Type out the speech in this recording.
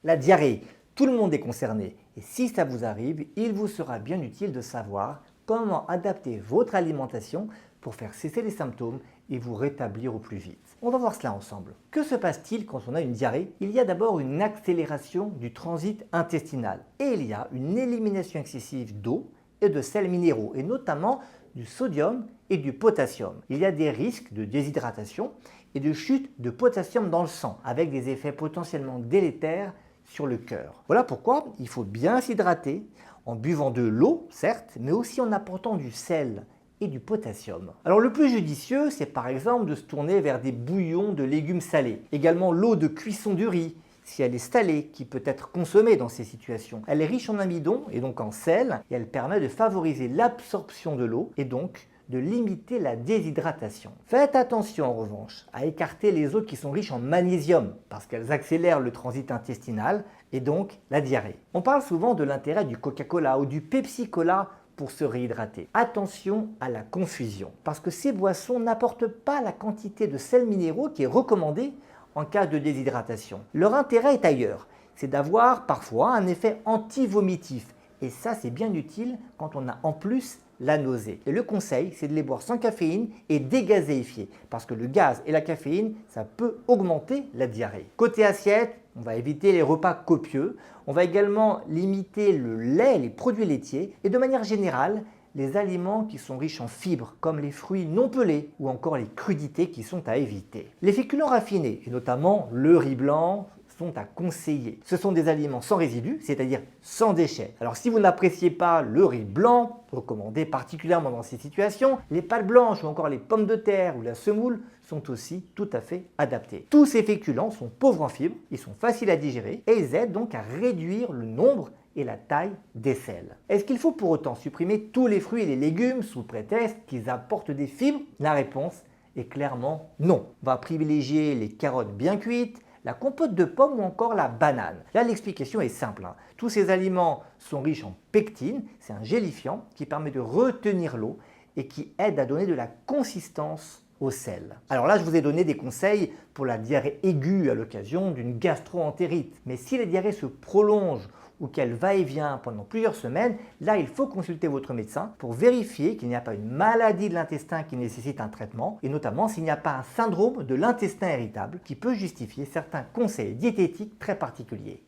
La diarrhée, tout le monde est concerné et si ça vous arrive, il vous sera bien utile de savoir comment adapter votre alimentation pour faire cesser les symptômes et vous rétablir au plus vite. On va voir cela ensemble. Que se passe-t-il quand on a une diarrhée? Il y a d'abord une accélération du transit intestinal et il y a une élimination excessive d'eau et de sels minéraux et notamment du sodium et du potassium. Il y a des risques de déshydratation et de chute de potassium dans le sang avec des effets potentiellement délétères sur le cœur. Voilà pourquoi il faut bien s'hydrater en buvant de l'eau, certes, mais aussi en apportant du sel et du potassium. Alors le plus judicieux, c'est par exemple de se tourner vers des bouillons de légumes salés. Également l'eau de cuisson du riz, si elle est salée, qui peut être consommée dans ces situations. Elle est riche en amidon et donc en sel, et elle permet de favoriser l'absorption de l'eau et donc de limiter la déshydratation. Faites attention en revanche à écarter les eaux qui sont riches en magnésium parce qu'elles accélèrent le transit intestinal et donc la diarrhée. On parle souvent de l'intérêt du Coca-Cola ou du Pepsi-Cola pour se réhydrater. Attention à la confusion parce que ces boissons n'apportent pas la quantité de sels minéraux qui est recommandée en cas de déshydratation. Leur intérêt est ailleurs, c'est d'avoir parfois un effet anti-vomitif et ça c'est bien utile quand on a en plus la nausée. Et le conseil, c'est de les boire sans caféine et dégazéifiés parce que le gaz et la caféine, ça peut augmenter la diarrhée. Côté assiette, on va éviter les repas copieux, on va également limiter le lait, les produits laitiers et de manière générale, les aliments qui sont riches en fibres comme les fruits non pelés ou encore les crudités qui sont à éviter. Les féculents raffinés et notamment le riz blanc sont à conseiller. Ce sont des aliments sans résidus, c'est-à-dire sans déchets. Alors si vous n'appréciez pas le riz blanc, recommandé particulièrement dans ces situations, les pâtes blanches ou encore les pommes de terre ou la semoule sont aussi tout à fait adaptés. Tous ces féculents sont pauvres en fibres, ils sont faciles à digérer et ils aident donc à réduire le nombre et la taille des selles. Est-ce qu'il faut pour autant supprimer tous les fruits et les légumes sous prétexte qu'ils apportent des fibres? La réponse est clairement non. On va privilégier les carottes bien cuites, la compote de pommes ou encore la banane. Là, l'explication est simple. Tous ces aliments sont riches en pectine, c'est un gélifiant qui permet de retenir l'eau et qui aide à donner de la consistance au sel. Alors là, je vous ai donné des conseils pour la diarrhée aiguë à l'occasion d'une gastro-entérite. Mais si la diarrhée se prolonge ou qu'elle va et vient pendant plusieurs semaines, là il faut consulter votre médecin pour vérifier qu'il n'y a pas une maladie de l'intestin qui nécessite un traitement et notamment s'il n'y a pas un syndrome de l'intestin irritable qui peut justifier certains conseils diététiques très particuliers.